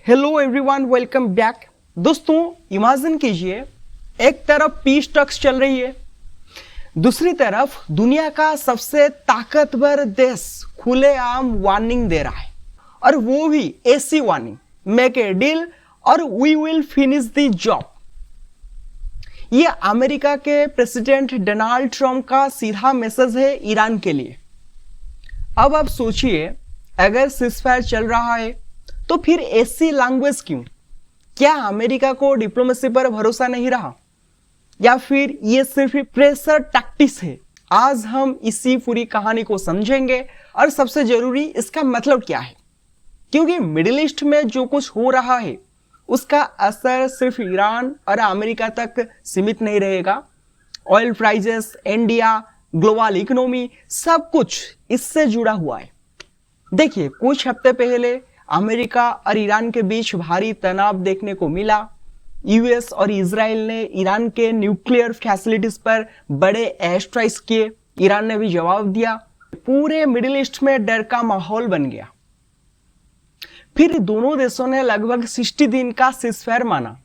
Hello everyone, welcome back. दोस्तों, imagine कीजिए, एक तरफ पीस टॉक्स चल रही है, दूसरी तरफ दुनिया का सबसे ताकतवर देश खुलेआम वार्निंग दे रहा है, और वो भी ऐसी वार्निंग, मेक ए डील और we will finish the job. ये अमेरिका के प्रेसिडेंट डोनाल्ड ट्रंप का सीधा मैसेज है ईरान के लिए। अब आप सोचिए, अगर सीज़फायर चल रहा है तो फिर ऐसी लैंग्वेज क्यों? क्या अमेरिका को डिप्लोमेसी पर भरोसा नहीं रहा, या फिर ये सिर्फ प्रेशर टैक्टिक्स है? आज हम इसी पूरी कहानी को समझेंगे, और सबसे जरूरी, इसका मतलब क्या है। क्योंकि मिडिल ईस्ट में जो कुछ हो रहा है उसका असर सिर्फ ईरान और अमेरिका तक सीमित नहीं रहेगा। Oil prices, India, global economy, सब कुछ इससे जुड़ा हुआ है। देखिए, कुछ हफ्ते पहले अमेरिका और ईरान के बीच भारी तनाव देखने को मिला। यूएस और इजराइल ने ईरान के न्यूक्लियर फैसिलिटीज पर बड़े एयर स्ट्राइक्स किए। ईरान ने भी जवाब दिया। पूरे मिडिल ईस्ट में डर का माहौल बन गया। फिर दोनों देशों ने लगभग 60 दिन का सीज़फायर माना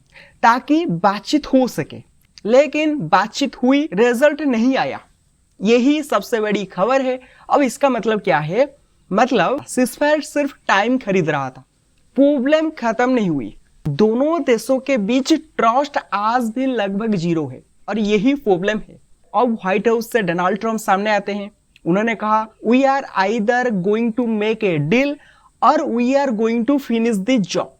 ताकि बातचीत हो सके, लेकिन बातचीत हुई, रिजल्ट नहीं आया। यही सबसे बड़ी खबर है। अब इसका मतलब क्या है? मतलब सीज़फायर सिर्फ टाइम खरीद रहा था, प्रॉब्लम खत्म नहीं हुई। दोनों देशों के बीच ट्रस्ट आज भी लगभग जीरो है, और यही प्रॉब्लम है। अब व्हाइट हाउस से डोनाल्ड ट्रंप सामने आते हैं। उन्होंने कहा, we are either going to make a deal और we are going to finish the job.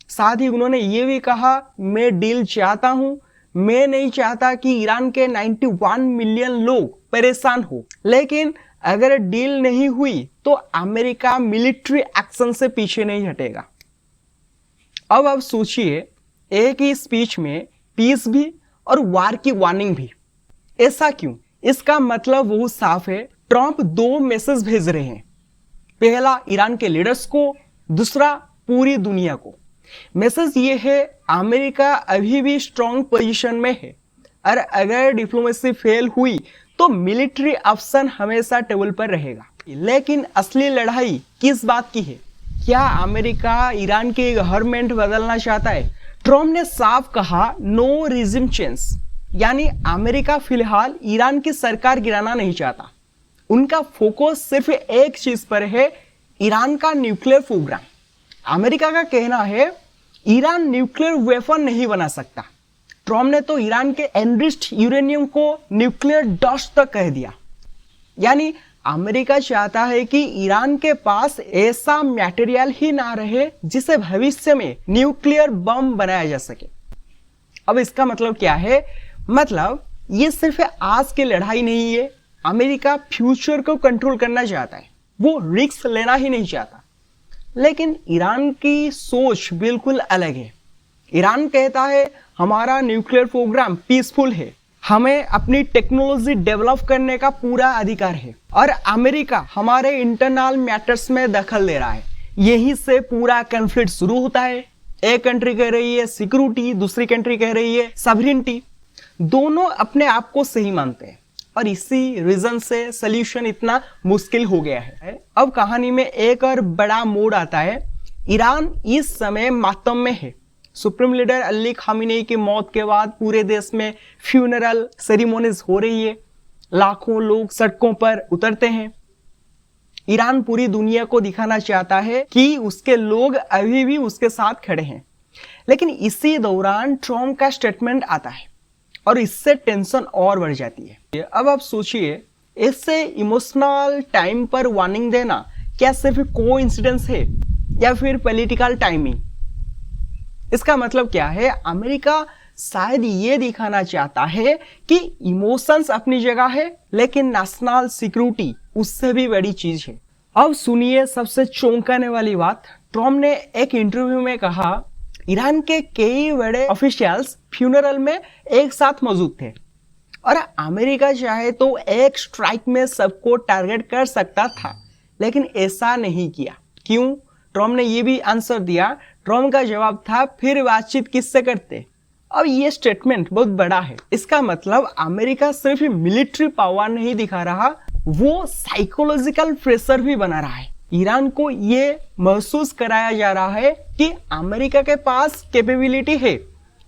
साथ ही उन्होंने ये भी कहा, मैं डील चाहता हूं, मैं नहीं चाहता कि ईरान के 91 मिलियन लोग परेशान हो, लेकिन अगर डील नहीं हुई तो अमेरिका मिलिट्री एक्शन से पीछे नहीं हटेगा। अब आप सोचिए, एक ही स्पीच में पीस भी और वार की वार्निंग भी। ऐसा क्यों? इसका मतलब बहुत साफ है। ट्रंप दो मैसेज भेज रहे हैं, पहला ईरान के लीडर्स को, दूसरा पूरी दुनिया को। मैसेज ये है, अमेरिका अभी भी स्ट्रॉन्ग पोजीशन में है, और अगर डिप्लोमेसी फेल हुई तो मिलिट्री ऑप्शन हमेशा टेबल पर रहेगा। लेकिन असली लड़ाई किस बात की है? क्या अमेरिका ईरान की गवर्नमेंट बदलना चाहता है? ट्रंप ने साफ कहा, नो रिजिम चेंज, यानी अमेरिका फिलहाल ईरान की सरकार गिराना नहीं चाहता। उनका फोकस सिर्फ एक चीज पर है, ईरान का न्यूक्लियर प्रोग्राम। अमेरिका का कहना है, ईरान न्यूक्लियर वेपन नहीं बना सकता। ट्रंप ने तो ईरान के एनरिच्ड यूरेनियम को न्यूक्लियर डस्ट तक कह दिया। यानी अमेरिका चाहता है कि ईरान के पास ऐसा मटेरियल ही ना रहे जिसे भविष्य में न्यूक्लियर बम बनाया जा सके। अब इसका मतलब क्या है? मतलब ये सिर्फ आज की लड़ाई नहीं है। अमेरिका फ्यूचर को कंट्रोल करना चाहता है, वो रिस्क लेना ही नहीं चाहता। लेकिन ईरान की सोच बिल्कुल अलग है। ईरान कहता है, हमारा न्यूक्लियर प्रोग्राम पीसफुल है, हमें अपनी टेक्नोलॉजी डेवलप करने का पूरा अधिकार है, और अमेरिका हमारे इंटरनल मैटर्स में दखल दे रहा है। यहीं से पूरा कॉन्फ्लिक्ट शुरू होता है। एक कंट्री कह रही है सिक्योरिटी, दूसरी कंट्री कह रही है सॉवरेनिटी। दोनों अपने आप को सही मानते हैं, और इसी रीजन से सॉल्यूशन इतना मुश्किल हो गया है। अब कहानी में एक और बड़ा मोड़ आता है। ईरान इस समय मातम में है। सुप्रीम लीडर अली खामेनी की मौत के बाद पूरे देश में फ्यूनरल सेरेमनीज हो रही है, लाखों लोग सड़कों पर उतरते हैं। ईरान पूरी दुनिया को दिखाना चाहता है कि उसके लोग अभी भी उसके साथ खड़े हैं। लेकिन इसी दौरान ट्रंप का स्टेटमेंट आता है, और इससे टेंशन और बढ़ जाती है। अब आप सोचिए, इससे इमोशनल टाइम पर वार्निंग देना क्या सिर्फ कोइंसिडेंस है, या फिर पॉलिटिकल टाइमिंग? इसका मतलब क्या है? अमेरिका शायद ये दिखाना चाहता है कि इमोशंस अपनी जगह है, लेकिन नेशनल सिक्योरिटी उससे भी बड़ी चीज है। अब सुनिए सबसे चौंकाने वाली बात। ट्रंप ने एक इंटरव्यू में कहा, ईरान के कई बड़े ऑफिशियल्स फ्यूनरल में एक साथ मौजूद थे, और अमेरिका चाहे तो एक स्ट्राइक में सबको टारगेट कर सकता था, लेकिन ऐसा नहीं किया। क्यों? ट्रंप ने ये भी आंसर दिया। ट्रंप का जवाब था, फिर बातचीत किससे करते? अब ये स्टेटमेंट बहुत बड़ा है। इसका मतलब अमेरिका सिर्फ मिलिट्री पावर नहीं दिखा रहा, वो साइकोलॉजिकल प्रेशर भी बना रहा है। ईरान को ये महसूस कराया जा रहा है कि अमेरिका के पास कैपेबिलिटी है,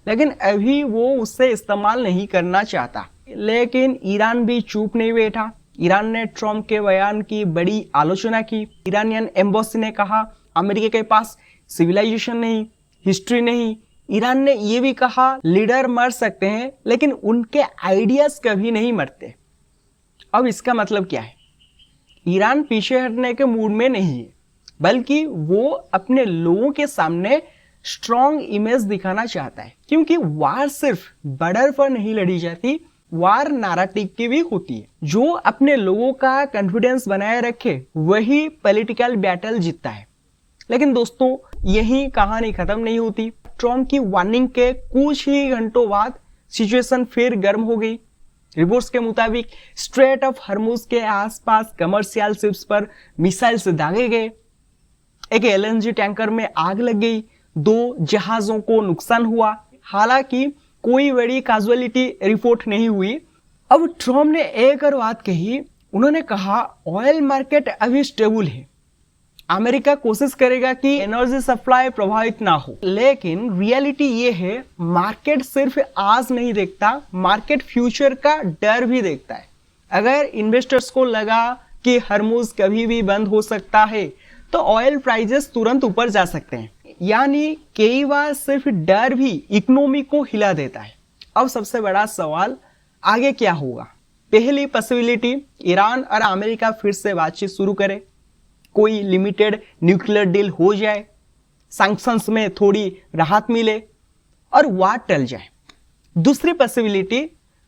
लेकिन अभी वो उससे इस्तेमाल नहीं करना चाहता। लेकिन ईरान भी चुप नहीं बैठा। ईरान ने ट्रम्प के बयान की बड़ी आलोचना की। ईरानियन एम्बेसी ने कहा अमेरिका के पास सिविलाइजेशन नहीं, हिस्ट्री नहीं। ईरान ने यह भी कहा लीडर मर सकते हैं लेकिन उनके आइडियाज कभी नहीं मरते। अब इसका मतलब क्या है? ईरान पीछे हटने के मूड में नहीं है, बल्कि वो अपने लोगों के सामने स्ट्रॉन्ग इमेज दिखाना चाहता है, क्योंकि वार सिर्फ बॉर्डर पर नहीं लड़ी जाती, वार नैरेटिव की भी होती है। जो अपने लोगों का कॉन्फिडेंस बनाए रखे वही पॉलिटिकल बैटल जीतता है। लेकिन दोस्तों, यही कहानी खत्म नहीं होती। ट्रम्प की वार्निंग के कुछ ही घंटों बाद सिचुएशन फिर गर्म हो गई। रिपोर्ट्स के मुताबिक स्ट्रेट ऑफ हॉर्मुज के आसपास कमर्शियल शिप्स पर मिसाइल से दागे गए। एक एलएनजी टैंकर में आग लग गई। 2 जहाजों को नुकसान हुआ। हालांकि कोई बड़ी कैजुअलिटी रिपोर्ट नहीं हुई। अब ट्रम्प ने एक और बात कही। उन्होंने कहा ऑयल मार्केट अभी स्टेबल है, अमेरिका कोशिश करेगा कि एनर्जी सप्लाई प्रभावित ना हो। लेकिन रियलिटी ये है, मार्केट सिर्फ आज नहीं देखता, मार्केट फ्यूचर का डर भी देखता है। अगर इन्वेस्टर्स को लगा कि हॉर्मुज कभी भी बंद हो सकता है तो ऑयल प्राइसेस तुरंत ऊपर जा सकते हैं। यानी कई बार सिर्फ डर भी इकोनॉमी को हिला देता है। अब सबसे बड़ा सवाल, आगे क्या होगा? पहली पॉसिबिलिटी, ईरान और अमेरिका फिर से बातचीत शुरू करे, कोई लिमिटेड न्यूक्लियर डील हो जाए, सैंक्शंस में थोड़ी राहत मिले और वार टल जाए। दूसरी पॉसिबिलिटी,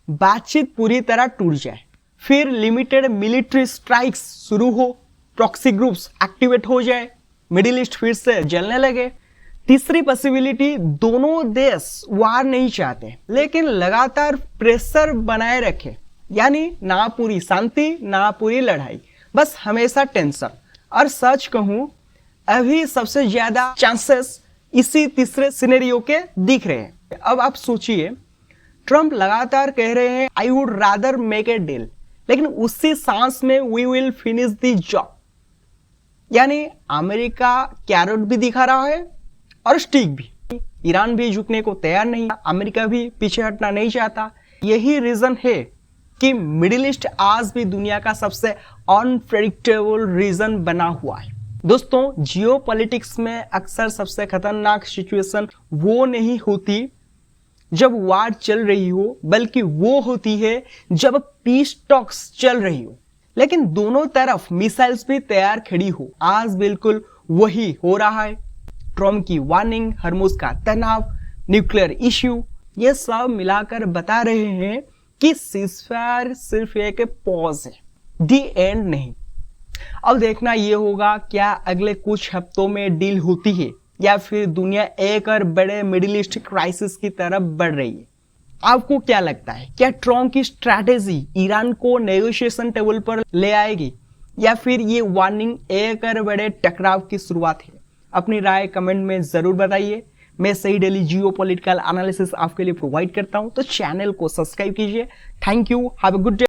बातचीत पूरी तरह टूट जाए, फिर लिमिटेड मिलिट्री स्ट्राइक्स शुरू हो, प्रॉक्सी ग्रुप्स एक्टिवेट हो जाए, मिडिल ईस्ट फिर से जलने लगे। तीसरी पॉसिबिलिटी, दोनों देश वार नहीं चाहते लेकिन लगातार प्रेशर बनाए रखे, यानी ना पूरी शांति ना पूरी लड़ाई, बस हमेशा टेंशन। और सच कहूं, अभी सबसे ज्यादा चांसेस इसी तीसरे सिनेरियो के दिख रहे हैं। अब आप सोचिए, ट्रम्प लगातार कह रहे हैं I would rather make a deal, लेकिन उसी सांस में we will finish the job. यानी अमेरिका कैरेट भी दिखा रहा है और स्टिक भी। ईरान भी झुकने को तैयार नहीं, अमेरिका भी पीछे हटना नहीं चाहता। यही रीजन है कि मिडिल ईस्ट आज भी दुनिया का सबसे अनप्रेडिक्टेबल रीजन बना हुआ है। दोस्तों, जियोपॉलिटिक्स में अक्सर सबसे खतरनाक सिचुएशन वो नहीं होती जब वार चल रही हो, बल्कि वो होती है जब पीस टॉक्स चल रही हो लेकिन दोनों तरफ मिसाइल्स भी तैयार खड़ी हो। आज बिल्कुल वही हो रहा है। ट्रम्प की वार्निंग, हॉर्मुज का तनाव, न्यूक्लियर इश्यू, ये सब मिलाकर बता रहे हैं कि सीजफायर सिर्फ एक पॉज है, दी एंड नहीं। अब देखना ये होगा क्या अगले कुछ हफ्तों में डील होती है या फिर दुनिया एक और बड़े मिडिल ईस्ट क्राइसिस की तरफ बढ़ रही है। आपको क्या लगता है, क्या ट्रम्प की स्ट्रैटेजी ईरान को नेगोशिएशन टेबल पर ले आएगी या फिर ये वार्निंग एक और बड़े टकराव की शुरुआत है? अपनी राय कमेंट में जरूर बताइए। मैं सही डेली जियोपॉलिटिकल एनालिसिस आपके लिए प्रोवाइड करता हूं, तो चैनल को सब्सक्राइब कीजिए। Thank you, have a good day.